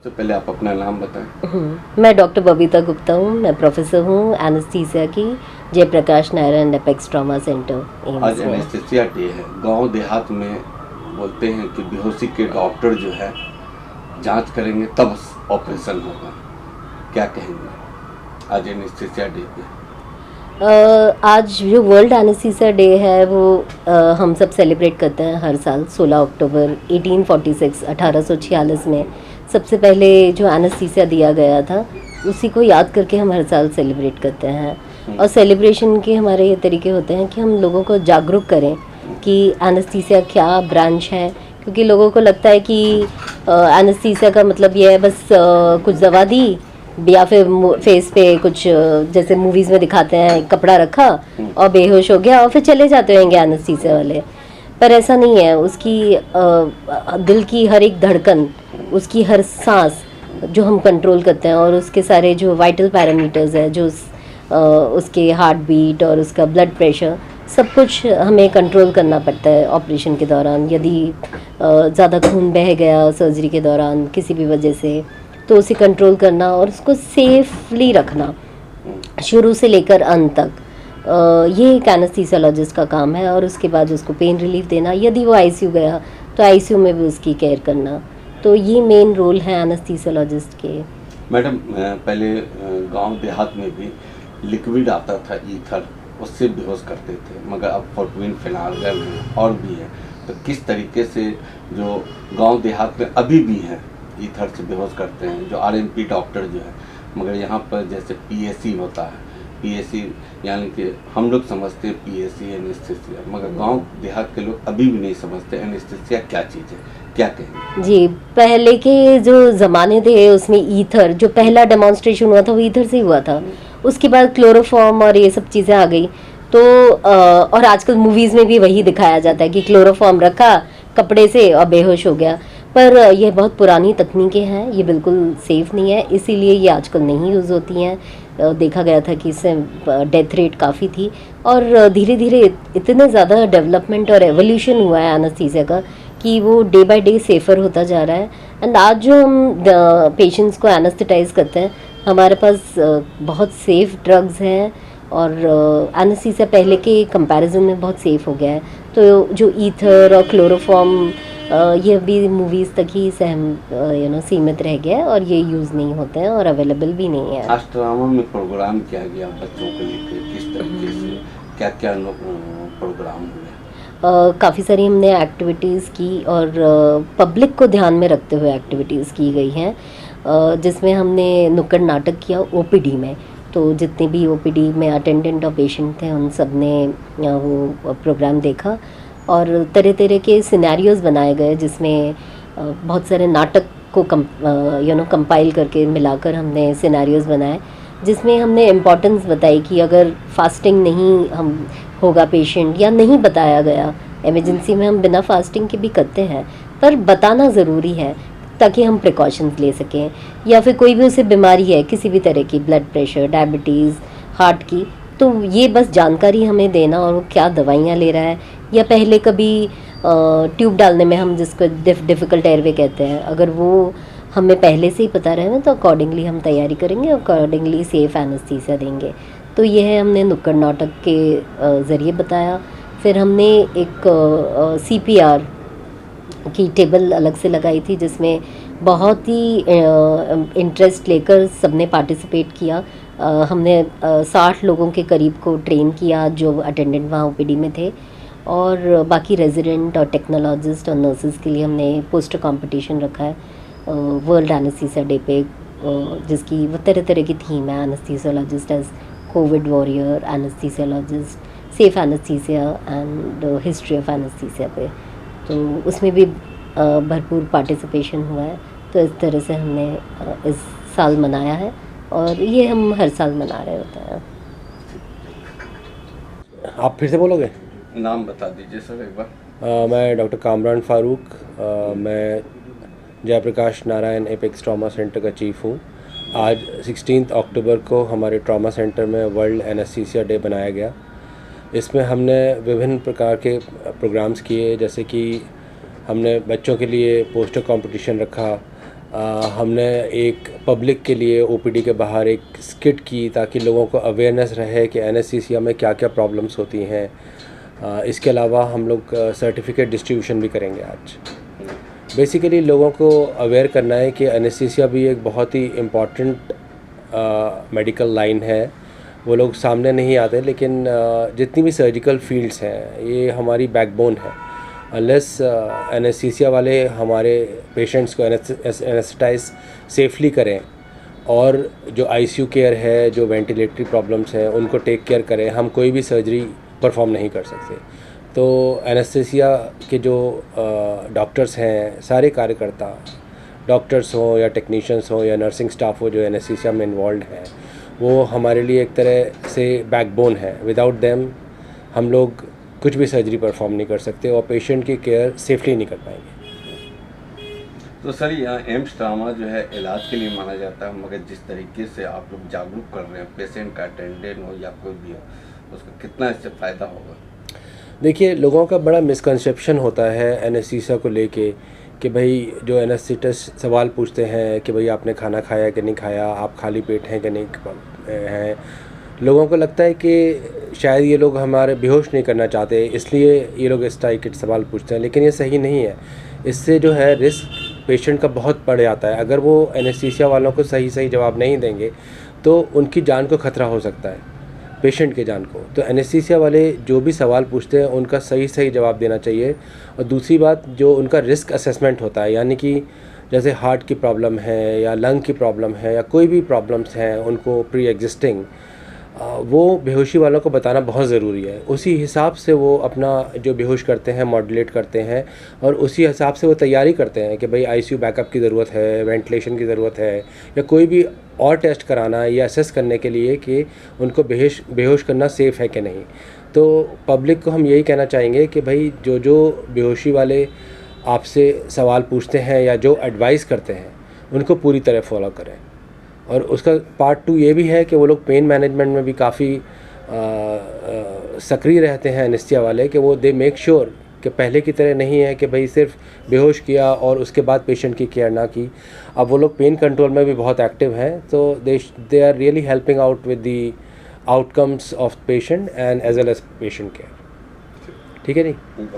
तो पहले आप अपना नाम बताएं। मैं डॉक्टर बबीता गुप्ता हूँ। मैं प्रोफेसर हूँ एनेस्थीसिया की Jayaprakash Narayan apex trauma centre आज एम्स में। एनेस्थीसिया डे है। गांव देहात में बोलते हैं कि बेहोशी के डॉक्टर जो है जांच करेंगे तब ऑपरेशन होगा। क्या कहेंगे आज एनेस्थीसिया डे पे? आज जो वर्ल्ड एनेस्थीसिया डे है वो हम सब सेलिब्रेट करते हैं हर साल 16 अक्टूबर 1846 में सबसे पहले जो एनेस्थीसिया दिया गया था उसी को याद करके हम हर साल सेलिब्रेट करते हैं। और सेलिब्रेशन के हमारे ये तरीके होते हैं कि हम लोगों को जागरूक करें कि एनेस्थीसिया क्या ब्रांच है, क्योंकि लोगों को लगता है कि एनेस्थीसिया का मतलब ये है बस कुछ दवा दी या फिर फेस पे कुछ जैसे मूवीज़ में दिखाते हैं कपड़ा रखा और बेहोश हो गया और फिर चले जाते होंगे एनेस्थीसिया वाले। पर ऐसा नहीं है। उसकी दिल की हर एक धड़कन, उसकी हर सांस जो हम कंट्रोल करते हैं और उसके सारे जो वाइटल पैरामीटर्स है, जो उसके हार्ट बीट और उसका ब्लड प्रेशर, सब कुछ हमें कंट्रोल करना पड़ता है ऑपरेशन के दौरान। यदि ज़्यादा खून बह गया सर्जरी के दौरान किसी भी वजह से, तो उसे कंट्रोल करना और उसको सेफली रखना शुरू से लेकर अंत तक, ये एक एनेस्थीसियोलॉजिस्ट का काम है। और उसके बाद उसको पेन रिलीफ देना, यदि वो आईसीयू गया तो आईसीयू में भी उसकी केयर करना। तो ये मेन रोल है एनेस्थीसियोलॉजिस्ट के। मैडम, पहले गांव देहात में भी लिक्विड आता था ईथर, उससे बेहोश करते थे, मगर अब फॉर्टविन फिनाल और भी है। तो किस तरीके से जो गांव देहात में अभी भी है ईथर से बेहोश करते हैं जो आरएमपी डॉक्टर जो है, मगर यहाँ पर जैसे पीएसी होता है, पीएसी यानी कि हम लोग समझते हैं पीएसी एनेस्थीसिया, मगर गांव देहात के लोग अभी भी नहीं समझते एनेस्थीसिया क्या चीज़ है। क्या कहेंगे जी, पहले के जो ज़माने थे उसमें ईथर, जो पहला डेमोन्स्ट्रेशन हुआ था वो ईथर से हुआ था। उसके बाद क्लोरोफॉर्म और ये सब चीज़ें आ गई। तो और आजकल मूवीज़ में भी वही दिखाया जाता है कि क्लोरोफॉर्म रखा कपड़े से और बेहोश हो गया। पर यह बहुत पुरानी तकनीकें हैं, ये बिल्कुल सेफ़ नहीं है, इसीलिए ये आजकल नहीं यूज़ होती हैं। देखा गया था कि इससे डेथ रेट काफ़ी थी। और धीरे धीरे इतने ज़्यादा डेवलपमेंट और एवोल्यूशन हुआ है एनेस्थीसिया का कि वो डे बाय डे सेफ़र होता जा रहा है। एंड आज जो हम पेशेंट्स को एनेस्थेटाइज करते हैं, हमारे पास बहुत सेफ़ ड्रग्स हैं और एनेस्थीसिया पहले के कंपैरिजन में बहुत सेफ़ हो गया है। तो जो ईथर और क्लोरोफॉर्म ये भी मूवीज़ तक ही सीमित रह गया है और ये यूज़ नहीं होते हैं और अवेलेबल भी नहीं है। आज ट्रामा में प्रोग्राम किया गया बच्चों को लेकर, किस तरीके से क्या क्या प्रोग्राम हुए? काफ़ी सारी हमने एक्टिविटीज़ की और पब्लिक को ध्यान में रखते हुए एक्टिविटीज़ की गई हैं, जिसमें हमने नुक्कड़ नाटक किया ओपीडी में। तो जितने भी ओपीडी में अटेंडेंट और पेशेंट थे उन सब ने वो प्रोग्राम देखा और तरह तरह के सिनेरियोज़ बनाए गए, जिसमें बहुत सारे नाटक को कंपाइल करके मिलाकर हमने सिनेरियोज़ बनाए, जिसमें हमने इम्पोर्टेंस बताई कि अगर फास्टिंग नहीं हम होगा पेशेंट या नहीं बताया गया, इमरजेंसी में हम बिना फास्टिंग के भी करते हैं, पर बताना ज़रूरी है ताकि हम प्रिकॉशंस ले सकें। या फिर कोई भी उसे बीमारी है किसी भी तरह की, ब्लड प्रेशर, डायबिटीज़, हार्ट की, तो ये बस जानकारी हमें देना और वो क्या दवाइयाँ ले रहा है। या पहले कभी ट्यूब डालने में हम जिसको डिफ़िकल्ट एयरवे कहते हैं, अगर वो हमें पहले से ही पता रहे तो अकॉर्डिंगली हम तैयारी करेंगे, अकॉर्डिंगली सेफ़ एनेस्थीसिया देंगे। तो ये है हमने नुक्कड़ नाटक के ज़रिए बताया। फिर हमने एक सीपीआर की टेबल अलग से लगाई थी, जिसमें बहुत ही इंटरेस्ट लेकर सबने पार्टिसिपेट किया। हमने 60 लोगों के करीब को ट्रेन किया जो अटेंडेंट वहाँ ओपीडी में थे, और बाकी रेजिडेंट और टेक्नोलॉजिस्ट और नर्सेज के लिए हमने पोस्टर कंपटीशन रखा है वर्ल्ड एनेस्थीसिया डे पे, जिसकी वो तरह तरह की थीम है, anaesthesiologist as COVID warrior, anaesthesiologist, safe anaesthesia and history of anaesthesia पे। तो उसमें भी भरपूर पार्टिसिपेशन हुआ है। तो इस तरह से हमने इस साल मनाया है और ये हम हर साल मना रहे होते हैं। आप फिर से बोलोगे? नाम बता दीजिए सर एक बार। मैं डॉक्टर कामरान फारूक, मैं Jayaprakash Narayan apex trauma centre का चीफ़ हूँ। आज 16 अक्टूबर को हमारे ट्रॉमा सेंटर में वर्ल्ड एनेस्थीसिया डे बनाया गया। इसमें हमने विभिन्न प्रकार के प्रोग्राम्स किए, जैसे कि हमने बच्चों के लिए पोस्टर कंपटीशन रखा, हमने एक पब्लिक के लिए ओपीडी के बाहर एक स्किट की ताकि लोगों को अवेयरनेस रहे कि एनेस्थीसिया में क्या क्या प्रॉब्लम्स होती हैं। इसके अलावा हम लोग सर्टिफिकेट डिस्ट्रीब्यूशन भी करेंगे आज। बेसिकली लोगों को अवेयर करना है कि एनेस्थीसिया भी एक बहुत ही इम्पॉर्टेंट मेडिकल लाइन है। वो लोग सामने नहीं आते, लेकिन जितनी भी सर्जिकल फील्ड्स हैं ये हमारी बैकबोन है। अनलेस एनेस्थीसिया वाले हमारे पेशेंट्स को एनेस्थेटाइज सेफली करें और जो आईसीयू केयर है, जो वेंटिलेटरी प्रॉब्लम्स हैं उनको टेक केयर करें, हम कोई भी सर्जरी परफॉर्म नहीं कर सकते। तो एनेस्थीसिया के जो डॉक्टर्स हैं, सारे कार्यकर्ता, डॉक्टर्स हों या टेक्नीशियंस हों या नर्सिंग स्टाफ हो जो एनेस्थीसिया में इन्वॉल्व हैं, वो हमारे लिए एक तरह से बैकबोन है। विदाउट देम हम लोग कुछ भी सर्जरी परफॉर्म नहीं कर सकते और पेशेंट की केयर सेफली नहीं कर पाएंगे। तो सर, यहाँ एम्स ट्रामा जो है इलाज के लिए माना जाता है, मगर जिस तरीके से आप लोग जागरूक कर रहे हैं, पेशेंट का अटेंडेंट हो या कोई भी हो, उसको कितना इससे फ़ायदा होगा? देखिए, लोगों का बड़ा मिसकंसेप्शन होता है एनेस्थीसिया को लेके कि भाई जो एनेस्थेटिस्ट सवाल पूछते हैं कि भाई आपने खाना खाया कि नहीं खाया, आप खाली पेट हैं कि नहीं हैं। लोगों को लगता है कि शायद ये लोग हमारे बेहोश नहीं करना चाहते, इसलिए ये लोग इस टाइप के सवाल पूछते हैं, लेकिन ये सही नहीं है। इससे जो है रिस्क पेशेंट का बहुत बढ़ जाता है। अगर वो एनेस्थीसिया वालों को सही जवाब नहीं देंगे तो उनकी जान को खतरा हो सकता है, पेशेंट के जान को। तो एनेस्थीसिया वाले जो भी सवाल पूछते हैं उनका सही जवाब देना चाहिए। और दूसरी बात, जो उनका रिस्क असेसमेंट होता है, यानी कि जैसे हार्ट की प्रॉब्लम है या लंग की प्रॉब्लम है या कोई भी प्रॉब्लम्स हैं उनको प्री एग्जिस्टिंग, वो बेहोशी वालों को बताना बहुत ज़रूरी है। उसी हिसाब से वो अपना जो बेहोश करते हैं मॉड्यूलेट करते हैं और उसी हिसाब से वो तैयारी करते हैं कि भाई आईसीयू बैकअप की ज़रूरत है, वेंटिलेशन की ज़रूरत है या कोई भी और टेस्ट कराना है या असेस करने के लिए कि उनको बेहोश करना सेफ़ है कि नहीं। तो पब्लिक को हम यही कहना चाहेंगे कि भाई जो बेहोशी वाले आपसे सवाल पूछते हैं या जो एडवाइस करते हैं उनको पूरी तरह फॉलो करें। और उसका पार्ट 2 ये भी है कि वो लोग पेन मैनेजमेंट में भी काफ़ी सक्रिय रहते हैं एनेस्थीसिया वाले, कि वो दे मेक श्योर कि पहले की तरह नहीं है कि भाई सिर्फ बेहोश किया और उसके बाद पेशेंट की केयर ना की। अब वो लोग पेन कंट्रोल में भी बहुत एक्टिव हैं, तो they are really helping out with the outcomes of patient and as well as patient care. ठीक है नहीं?